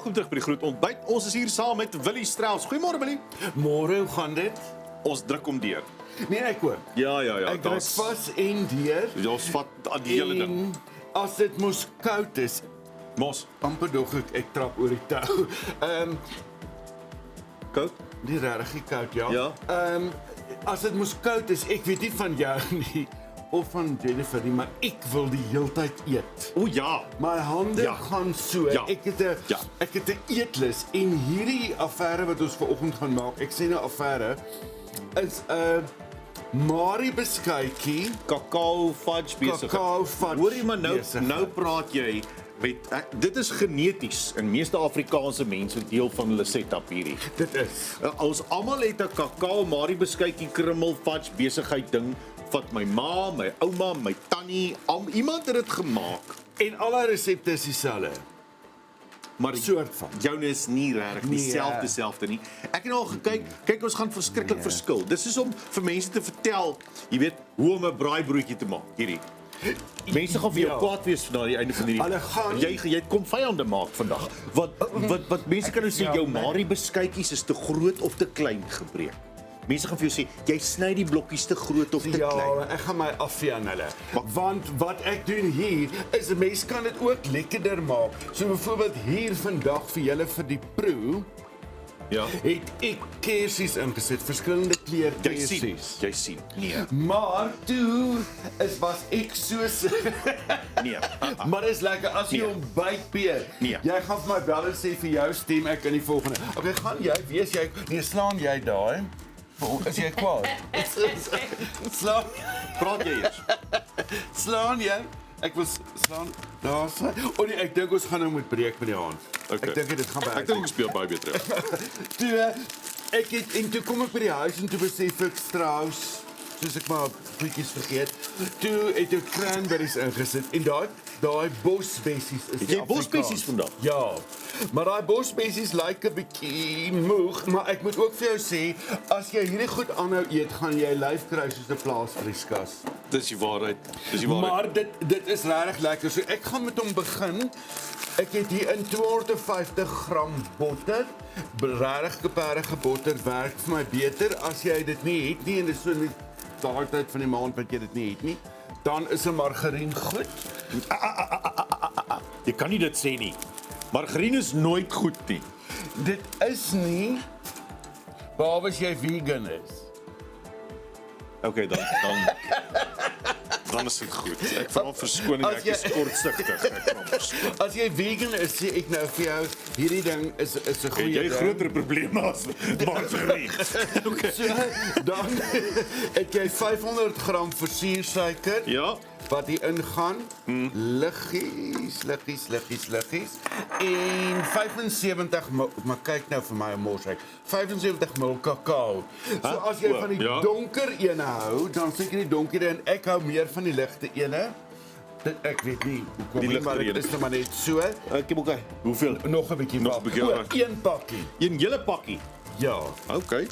Welkom terug by die Groot Ontbyt. Ons is hier saam met Willie Strauss. Goeiemôre Willie. Môre, hoe gaan dit? Ons druk hom deur. Nee, ek hoor. Ja, Ek druk vas en deur. Ons vat aan die hele ding. En as dit mos koud is, Mos, amper dog ek trap oor die tou. koud? Nie regtig koud, ja. Ja. As dit mos koud is, ek weet nie van jou nie of van Jennifer nie, maar ek wil die heeltyd eet. O ja. My hande Ja. gaan so. Ja. Ek het Ja. 'n eetlus en hierdie affære wat ons vanoggend gaan maak, ek sê nou affære, is 'n Marie beskuitjie, Kakao fudge besig. kakao fudge. Hoor jy maar nou besigheid. nou praat jy met dit is geneties in meeste Afrikaanse mense deel van hulle setup hierdie. Dit is. Ons almal het 'n kakao Marie beskuitjie krummel fudge besigheid ding. Vat my ma, my ouma, my tannie, iemand het dit gemaak. En alle resepte is dieselfde. Maar Soort van. joune is nie regtig Nee. dieselfde nie. Ek het al gekyk, kyk ons gaan verskriklik verskil. Dis is om vir mense te vertel, jy weet, hoe om 'n braaibroodjie te maak hierdie. Mense gaan vir jou Ja. kwaad wees na die einde van hierdie. Hulle gaan- Jy kom vyande maak vandag. Wat mense kan nou sê Ja, jou nee. Marie beskuitjies is te groot of te klein gebreek. Mense gaan vir jou sê jy sny die blokkies te groot of te Ja, klein. ek gaan my afvee aan hulle. Want wat ek doen hier is 'n mens kan dit ook lekkerder maak. So byvoorbeeld hier vandag vir julle vir die proe Ja. het ek kersies ingesit, verskillende kleur kersies. Jy sien. Nee. Maar toe was ek soos Nee. maar is lekker as jy Nee. hom byt Peer. Nee. Jy gaan vir my bel en sê vir jou stem ek in die volgende. Okay, gaan jy wees jy nee slaan jy daai? Is jy kwaad? Slaan Praat jy eers? Slaan jy? Ek wil slaan. Daar's hy. O nee, ek dink ons gaan nou moet breek met die hand. Okay. Ek dink dit gaan Ek werk. dink ons speel baie beter. Toe ek het en toe kom ek by die huis en toe besef ek Strauss, soos ek maar goedjies vergeet. Toe het ek cranberries ingesit en daai bosbessies is Het jy bosbessies vandag? Ja. Maar daai bosbessies lyk 'n bietjie moeg, maar ek moet ook vir jou sê, as jy hierdie goed aanhou eet, gaan jy lyf kry soos 'n plaasvrieskas. Dis die waarheid. Dis die waarheid. Maar dit is regtig lekker. So ek gaan met hom begin. Ek het hier in 250 gram botter. Regtig geperige botter werk vir my beter as jy dit nie het nie en dis so net daai tyd van die maand wat jy dit nie het nie. Dan is 'n margarien goed. Jy kan nie dit sê nie. Margarien is nooit goed nie. Dit is nie behalwe as jy vegan is. Okay, dan is dit goed. Ek vra verskoning, As ek jy- is kortsigtig. Ek vra verskoning. As jy vegan is, sê ek nou vir jou, hierdie ding is 'n goeie Jy ding. groter probleme as margarien. Okay. So, dan het jy 500 gram versiersuiker. Ja. Wat hier ingaan, liggies. En 75 ml, maar kyk nou vir my 'n mors hy. 75 ml kakao. So as jy van die Ja. donker ene hou, dan seker die donker en ek hou meer van die ligte ene. Ek weet nie hoekom Die nie, ligter maar dit ene. is nou maar net so. Ek heb ook hoeveel? Nog 'n bietjie Nog 'n bietjie, ja. een pakkie. Een hele pakkie. Ja. Okay.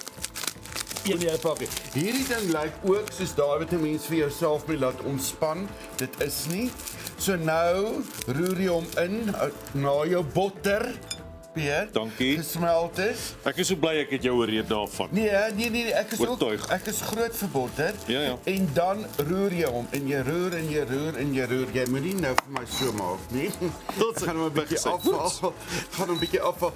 Een hele pakkie. Hierdie ding lyk ook soos daai wat 'n mens vir jouself mee laat ontspan. Dit is nie. So nou roer jy hom in na jou botter. Peer. Dankie. Gesmelt is. Ek is so bly ek het jou oreed daarvan. Nee, ek is Oortuig. ook ek is groot vir botter. Ja, ja. En dan roer jy hom en jy roer en jy roer en jy roer. Jy moenie nou vir my so maak nie. Tot Gaan hom 'n bietjie weggesê. afval. Gaan hom 'n bietjie afval.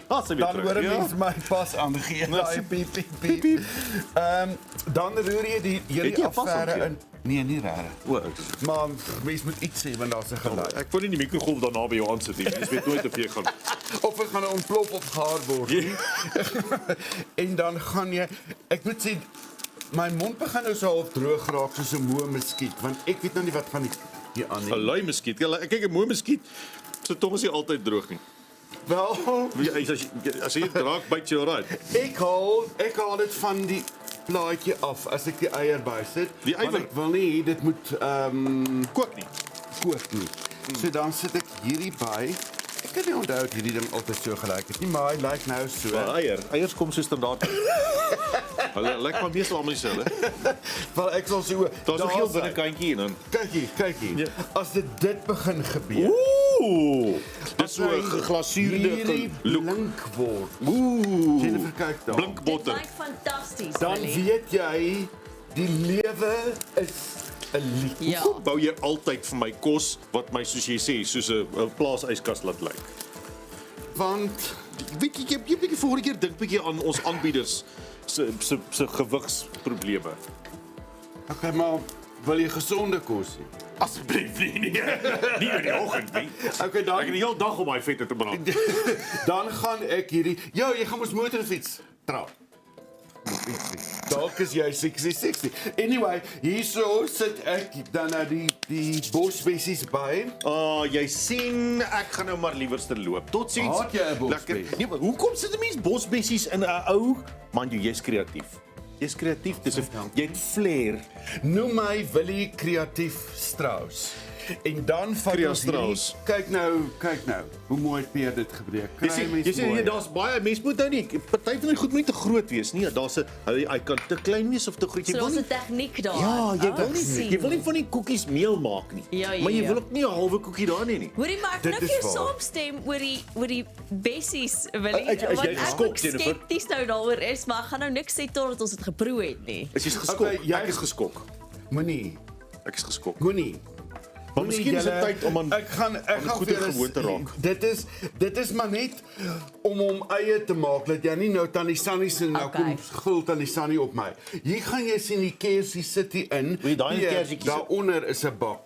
As jy Dan terug, hoor 'n ja. mens my pas aangee. Nou, Daai piep piep piep. Dan roer jy Het jy hierdie 'n pas affære aangee? in. Nee, nie regtig. O, Maar mens moet iets sê want daar's 'n geluid. ek wil nie die mikrogolf daarna by jou aansit nie. Jy weet nooit of jy gaan. Of dit gaan ontplof of gaar word. nie. En dan gaan jy ek moet sê my mond begin nou so half droog raak soos 'n moe muskiet want ek weet nou nie wat gaan hier aan 'n nie. Lui muskiet. Ek kyk 'n mooi muskiet. So tong is nie altyd droog nie. Wel, As jy dit raak byt jy alright. ek haal dit van die plaatjie af as ek die eier bysit. Die eier? Want ek wil nie dit moet Kook nie. kook nie. So dan sit ek hierdie by. Ek kan nie onthou dat hierdie ding altyd so gelyk het nie, maar hy lyk nou so. Eiers kom so standaard. Hulle lyk maar meestal almal dieselfde. Wel ek sal sê o, Daar's 'n geel daar sy. binnekantjie en dan Kyk hier. Ja. As dit begin gebeur. Ooh, dis so 'n geglaseerde hierdie look. blink word. Ooh. Jennifer, kyk daar. Blink Dit botter. lyk fantasties, Dan Willie. weet jy die lewe is 'n lied. Ja. Hoekom bou jy altyd vir my kos wat my soos jy sê, soos 'n plaasyskas laat lyk? Want Weet jy bietjie vorige keer dink bietjie aan ons aanbieders se gewigsprobleme. okay, maar wil jy gesonde kos hê? Asseblief nie. Nie in die oggend nie. Okay, dan Ek het die hele dag om my vette te brand. dan gaan ek hierdie jy gaan ons motorfiets trap. Dalk is jy sexy. Anyway, hierso sit ek dan nou die bosbessies by. Jy sien, ek gaan nou maar liewerste loop. Totsiens. Haat jy 'n bosbes? Lekker. Nee, maar hoekom sit 'n mens bosbessies in 'n ou? Man, jy's kreatief. Jy's kreatief, dis of jy het flair. Noem my Willie Kreatief Strauss. En dan vat Krea ons hierdie, Strauss. kyk nou, hoe mooi het Peer dit gebreek. Jy sien daar's baie mense moet nou nie party van die goed moet nie te groot wees nie. Daar's 'n hy kan te klein wees of te groot. Jy So wil daar's nie 'n tegniek daar. Ja, jy wil nie sien. jy wil nie van die koekies meel maak nie. Ja, ja, Maar jy ja. wil ook nie 'n halwe koekie daar nie. Hoorie, maar ek Dit nou is vir waar. saamstem oor die bessies, Willie. Is jy Want ek geskok, ook Jennifer? skepties nou daaroor is, maar ek gaan nou niks sê totdat ons dit geproe het nie. Is jy geskok? Okay, jy- Ek is geskok. Moenie. Ek is geskok. Moenie. Maar miskien is dit tyd om aan ek gaan goeie vir julle gewoonte sê, raak. Dit is maar net om hom eie te maak dat jy nie nou tannie Sunny se nou Okay. kom skuld tannie Sunny op my. Hier gaan jy sien die kersie sit hier in. Wil jy daai Hier, kersietjies- Daaronder is 'n bak.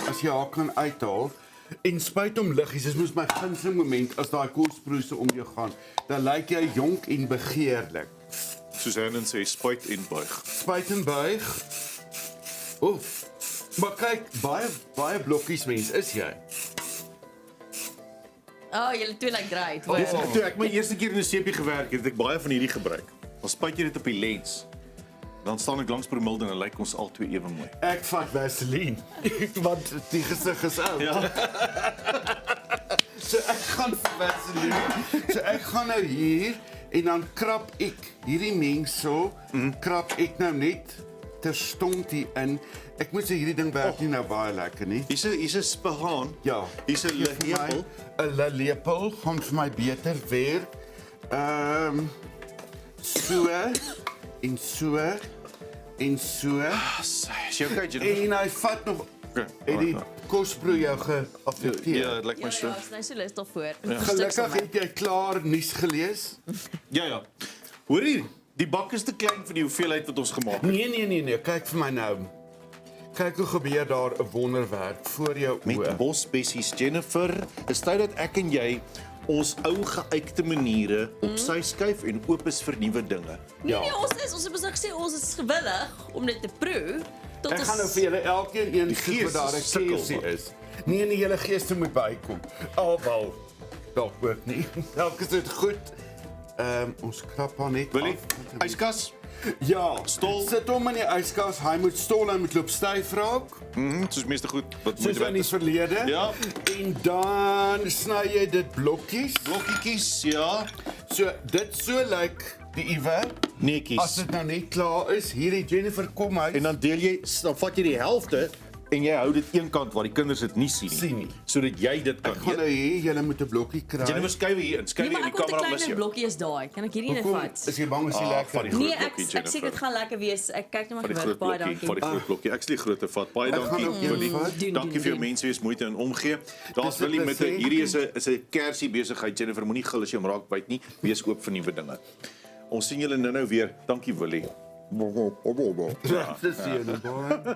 As jy haar kan uithaal en spyt hom liggies, dis mos my gunsteling moment as daai kosproese om jou gaan. Dan lyk jy jonk en begeerlik. Soos Hernan sê, spuit en buig. Spyt en buig. Maar kyk, baie blokkies mens is jy. Oh, julle twee lyk great. hoor. Toe ek my eerste keer in 'n seepie gewerk het, het ek baie van hierdie gebruik. Dan spuit jy dit op die lens. Dan staan ek langs Bromilde en dan lyk ons al twee ewe mooi. Ek vat Vaseline want die gesig is oud. Ja. So ek gaan vir Vaseline. So ek gaan nou hier en dan krap ek hierdie mengsel, krap ek nou net terstond hier in. Ek moet sê hierdie ding werk nie nou baie lekker nie. Hier's 'n spagaan. Ja. Hier's 'n Gee vir my lepel. 'n lepel gaan vir my beter werk. So en so en so. Is jy okay, Jennifer? En hy vat nog Okay, het die alright, kosbroe jou geaffekteer. Ja, dit lyk my Ja, so. ja, is nou so lus daarvoor. Gelukkig het jy klaar nuus gelees. Ja. Hoor hier, die bak is te klein vir die hoeveelheid wat ons gemaak het. Nee, kyk vir my nou. Kyk hoe gebeur daar 'n wonderwerk voor jou Met oë. bosbessies, Jennifer, is tyd dat ek en jy ons ou geuite maniere op sy skuif en oop is vir nuwe dinge. Nee, ons het besig gesê ons is gewillig om dit te proe. Tot Ek gaan nou vir julle elkeen een Die gee gees wat daar 'n sukkel, kersie man. is. Nee, julle geeste moet bykom. Alwel. Dalk ook nie. Dalk is dit goed. Ons krap haar net Wil jy af. yskas? Ja, Stol. Sit hom in die yskas. Hy moet stol en moet loop styf raak. Soos meeste goed wat Soos in die verlede. Ja. En dan sny jy dit blokkies. Blokkietjies, ja. So dit so lyk die iwe. As Netjies. dit nou net klaar is, hierdie Jennifer kom uit. En dan deel jy, dan vat jy die helfte en jy hou dit een kant waar die kinders dit nie sien Sien nie. sodat jy dit kan Ek gaan nou eet. hê julle moet 'n blokkie kry. Jennifer skuif hier in, skuif Nee, hier maar in ek die wil 'n kamera mis kleiner jou. blokkie is daai. Kan ek hierdie net Hoekom vat? is jy bang as jy Van lekker? die Nee, groot ek blokkie, ek sê dit gaan lekker wees. Ek kyk net maar Van die gewig. groot Baie blokkie, van dankie. die groot blokkie. Ek sê die grootte vat. Baie Ek gaan dankie, ook een Willie. vat. Doen, Dankie vir jou doen. mense wees moeite en omgee. Daar's Dis 'n Willie met 'n present. hierdie is 'n kersie besigheid. Jennifer, moenie gil as jy hom raak byt nie. Wees oop vir nuwe dinge. Ons sien julle nou weer. Dankie Willie. Dis hier nou baie.